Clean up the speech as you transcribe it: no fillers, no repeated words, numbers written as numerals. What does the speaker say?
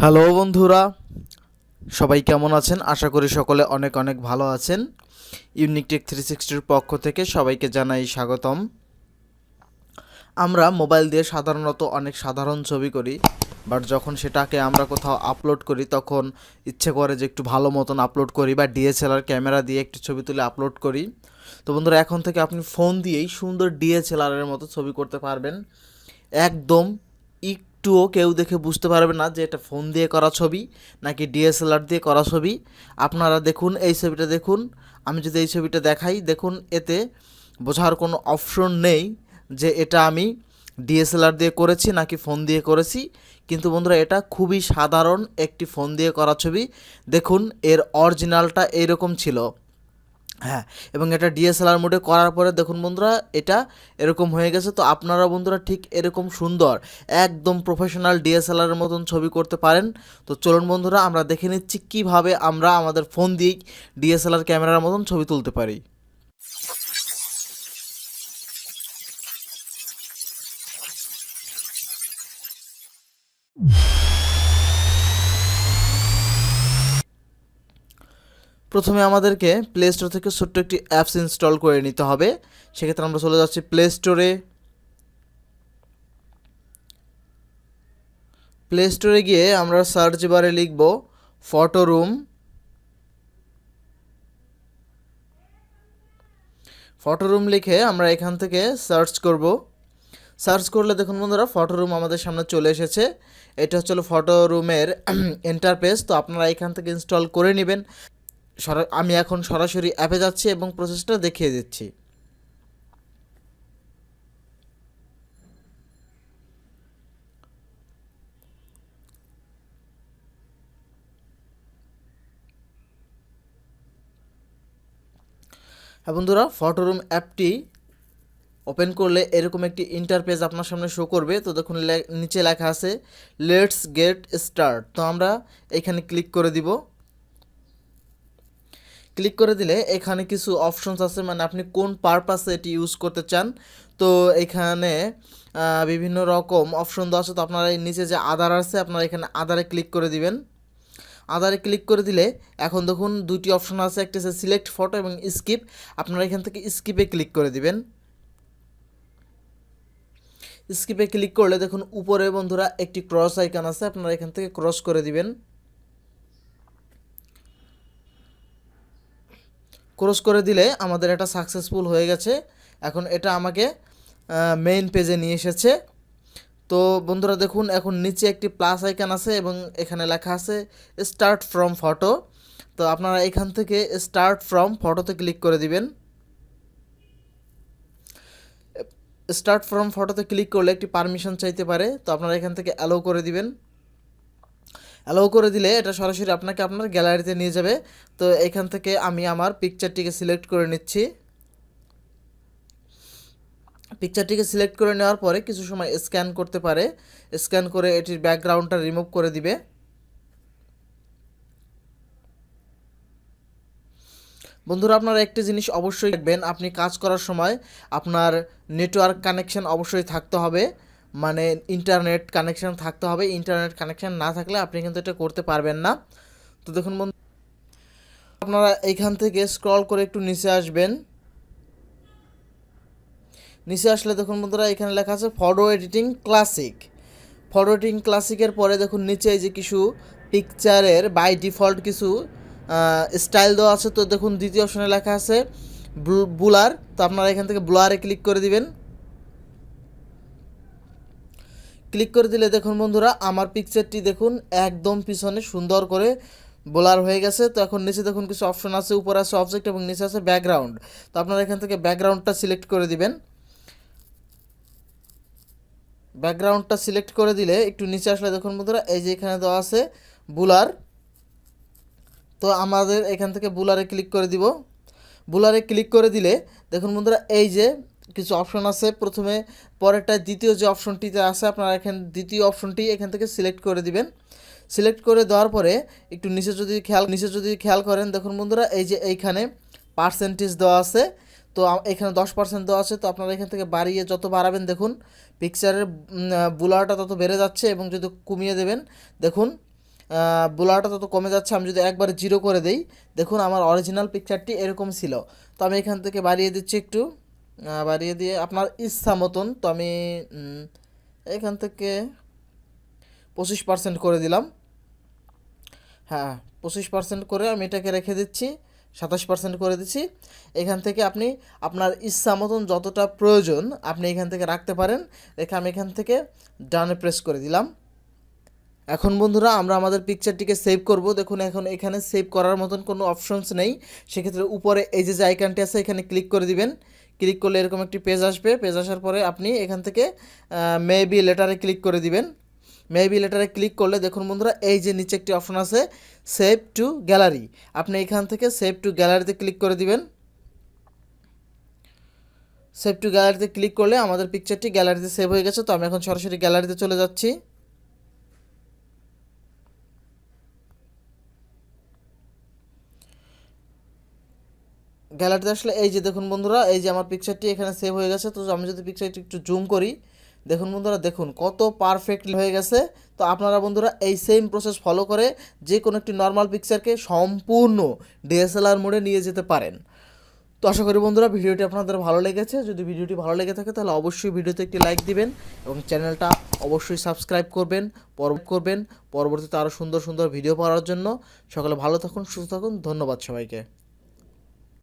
Hello বন্ধুরা, সবাই কেমন আছেন? আশা করি সকলে অনেক অনেক ভালো আছেন। ইউনিক টেক 360-র পক্ষ থেকে সবাইকে জানাই স্বাগতম। আমরা মোবাইল দিয়ে সাধারণত অনেক সাধারণ ছবি করি, বাট যখন সেটাকে আমরা কোথাও আপলোড করি তখন ইচ্ছে করে যে একটু ভালো মতন আপলোড করি বা ডিএসএলআর ক্যামেরা দিয়ে একটি ছবি তুলে আপলোড করি। তো বন্ধুরা, এখন থেকে আপনি ফোন দিয়েই সুন্দর ডিএসএলআরের মতো ছবি করতে পারবেন। একদম একটুও কেউ দেখে বুঝতে পারবে না যে এটা ফোন দিয়ে করা ছবি নাকি ডিএসএলআর দিয়ে করা ছবি। আপনারা দেখুন, এই ছবিটা দেখুন। আমি যদি এই ছবিটা দেখাই, দেখুন এতে বোঝার কোনো অপশন নেই যে এটা আমি ডিএসএলআর দিয়ে করেছি নাকি ফোন দিয়ে করেছি। কিন্তু বন্ধুরা, এটা খুবই সাধারণ একটি ফোন দিয়ে করা ছবি। দেখুন, এর অরিজিনালটা এইরকম ছিল। হ্যাঁ, এবং এটা ডিএসএলআর মোডে করার পরে দেখুন বন্ধুরা, এটা এরকম হয়ে গেছে। তো আপনারা বন্ধুরা ঠিক এরকম সুন্দর একদম প্রফেশনাল ডিএসএলআরের মতন ছবি করতে পারেন। তো চলুন বন্ধুরা, আমরা দেখে নিচ্ছি কিভাবে আমরা আমাদের ফোন দিয়েই ডিএসএলআর ক্যামেরার মতন ছবি তুলতে পারি। প্রথমে আমাদেরকে প্লে স্টোর থেকে ছোট্ট একটি অ্যাপস ইনস্টল করে নিতে হবে। সেক্ষেত্রে আমরা চলে যাচ্ছি প্লে স্টোরে। প্লে স্টোরে গিয়ে আমরা সার্চ বারে লিখব ফটো রুম। ফটো রুম লিখে আমরা এখান থেকে সার্চ করব। সার্চ করলে দেখুন বন্ধুরা, ফটো রুম আমাদের সামনে চলে এসেছে। এটা হচ্ছে ফটো রুমের ইন্টারফেস। তো আপনারা এখান থেকে ইনস্টল করে নেবেন। আমি এখন সরাসরি অ্যাপে যাচ্ছি এবং প্রসেসটা দেখিয়ে দিচ্ছি। হ্যাঁ বন্ধুরা, ফটো রুম অ্যাপটি ওপেন করলে এরকম একটি ইন্টারফেস আপনার সামনে শো করবে। তো দেখুন নিচে লেখা আছে লেটস গেট স্টার্ট। তো আমরা এখানে ক্লিক করে দিব। ক্লিক করে দিলে এখানে কিছু অপশনস আছে, মানে আপনি কোন পারপাসে এটি ইউজ করতে চান। তো এখানে বিভিন্ন রকম অপশন দেওয়া আছে। তো আপনারা এই নিচে যে আদার আছে, আপনারা এখানে আদারে ক্লিক করে দিবেন। আদারে ক্লিক করে দিলে এখন দেখুন দুটি অপশন আছে, একটা হচ্ছে সিলেক্ট ফটো এবং স্কিপ। আপনারা এখান থেকে স্কিপে ক্লিক করে দিবেন। স্কিপে ক্লিক করলে দেখুন উপরে বন্ধুরা একটি ক্রস আইকন আছে, আপনারা এখান থেকে ক্রস করে দিবেন। ক্রস করে দিলে আমাদের এটা সাকসেসফুল হয়ে গেছে। এখন এটা আমাকে মেইন পেজে নিয়ে এসেছে। তো বন্ধুরা দেখুন, এখন নিচে একটি প্লাস আইকন আছে এবং এখানে লেখা আছে স্টার্ট ফ্রম ফটো। তো আপনারা এখান থেকে স্টার্ট ফ্রম ফটোতে ক্লিক করে দিবেন। স্টার্ট ফ্রম ফটোতে ক্লিক করলে একটি পারমিশন চাইতে পারে। তো আপনারা এখান থেকে অ্যালাউ করে দিবেন। অ্যালাউ করে দিলে এটা সরাসরি আপনাকে আপনার গ্যালারিতে নিয়ে যাবে। তো এখান থেকে আমি আমার পিকচারটিকে সিলেক্ট করে নিচ্ছি। পিকচারটিকে সিলেক্ট করে নেওয়ার পরে কিছু সময় স্ক্যান করতে পারে। স্ক্যান করে এটির ব্যাকগ্রাউন্ডটা রিমুভ করে দিবে। বন্ধুরা, আপনারা একটি জিনিস অবশ্যই দেখবেন, আপনি কাজ করার সময় আপনার নেটওয়ার্ক কানেকশন অবশ্যই থাকতে হবে, মানে ইন্টারনেট কানেকশন থাকতে হবে। ইন্টারনেট কানেকশন না থাকলে আপনি কিন্তু এটা করতে পারবেন না। তো দেখুন বন্ধু, আপনারা এইখান থেকে স্ক্রল করে একটু নিচে আসবেন। নিচে আসলে দেখুন বন্ধুরা, এখানে লেখা আছে photo editing classic. Photo editing ক্লাসিকের পরে দেখুন নিচে এই যে কিছু পিকচারের বাই ডিফল্ট কিছু স্টাইল দেওয়া আছে। তো দেখুন দ্বিতীয় অপশনে লেখা আছে ব্লার। তো আপনারা এখান থেকে ব্লারে ক্লিক করে দিবেন। ক্লিক করে দিলে দেখুন বন্ধুরা, আমার পিকচারটি দেখুন একদম পিছনে সুন্দর করে ব্লার হয়ে গেছে। তো এখন নিচে দেখুন কিছু অপশন আছে, উপরে আছে অবজেক্ট এবং নিচে আছে ব্যাকগ্রাউন্ড। তো আপনারা এখান থেকে ব্যাকগ্রাউন্ডটা সিলেক্ট করে দিবেন। ব্যাকগ্রাউন্ডটা সিলেক্ট করে দিলে একটু নিচে আসলে দেখুন বন্ধুরা, এই যে এখানে দেওয়া আছে বুলার। তো আমাদের এখান থেকে বুলারে ক্লিক করে দিব। বুলারে ক্লিক করে দিলে দেখুন বন্ধুরা, এই যে কিছু অপশন আছে। প্রথমে পরেরটা দ্বিতীয় যে অপশনটিতে আছে, আপনারা এখানে দ্বিতীয় অপশনটি এখান থেকে সিলেক্ট করে দিবেন। সিলেক্ট করে দেওয়ার পরে একটু নিচে যদি খেয়াল করেন, দেখুন বন্ধুরা, এই যে এইখানে পার্সেন্টেজ দেওয়া আছে। তো এখানে 10% দেওয়া আছে। তো আপনারা এখান থেকে বাড়িয়ে যত বাড়াবেন দেখুন পিকচারের বুলারটা তত বেড়ে যাচ্ছে, এবং যদি কমিয়ে দেবেন দেখুন ব্লারটা তত কমে যাচ্ছে। আমি যদি একবারে 0 করে দেই, দেখুন আমার অরিজিনাল পিকচারটি এরকম ছিল। তো আমি এখান থেকে বাড়িয়ে দিচ্ছি একটু, বাড়িয়ে দিয়ে আপনার ইচ্ছা মতন। তো আমি এখান থেকে 25% করে দিলাম। হ্যাঁ, 25% করে আমি এটাকে রেখে দিচ্ছি, 27% করে দিচ্ছি। এখান থেকে আপনি আপনার ইচ্ছা মতন যতটা প্রয়োজন আপনি এখান থেকে রাখতে পারেন। রেখে আমি এখান থেকে ডানে প্রেস করে দিলাম। এখন বন্ধুরা আমরা আমাদের পিকচারটিকে সেভ করব। দেখুন এখন এখানে সেভ করার মতন কোনো অপশনস নেই। সেক্ষেত্রে উপরে এই যে আইকনটি আছে এখানে ক্লিক করে দিবেন। ক্লিক করলে এরকম একটি পেজ আসবে। পেজ আসার পরে আপনি এখান থেকে মেবি লেটারে ক্লিক করে দিবেন। মেবি লেটারে ক্লিক করলে দেখুন বন্ধুরা এই যে নিচে একটি অপশন আছে সেভ টু গ্যালারি। আপনি এখান থেকে সেভ টু গ্যালারিতে ক্লিক করে দিবেন। সেভ টু গ্যালারিতে ক্লিক করলে আমাদের পিকচারটি গ্যালারিতে সেভ হয়ে গেছে। তো আমি এখন সরাসরি গ্যালারিতে চলে যাচ্ছি। গ্যালারিতে আসলে এই যে দেখুন বন্ধুরা এই যে আমার পিকচারটি এখানে সেভ হয়ে গেছে। তো আমি যদি পিকচারটি একটু জুম করি, দেখুন বন্ধুরা দেখুন কত পারফেক্টলি হয়ে গেছে। তো আপনারা বন্ধুরা এই সেম প্রসেস ফলো করে যে কোনো একটি নর্মাল পিকচারকে সম্পূর্ণ ডিএসএলআর মোডে নিয়ে যেতে পারেন। তো আশা করি বন্ধুরা ভিডিওটি আপনাদের ভালো লেগেছে। যদি ভিডিওটি ভালো লেগে থাকে তাহলে অবশ্যই ভিডিওতে একটি লাইক দিবেন এবং চ্যানেলটা অবশ্যই সাবস্ক্রাইব করবেন। পরবর্তীতে আরও সুন্দর সুন্দর ভিডিও পাওয়ার জন্য। সকলে ভালো থাকুন, সুস্থ থাকুন। ধন্যবাদ সবাইকে।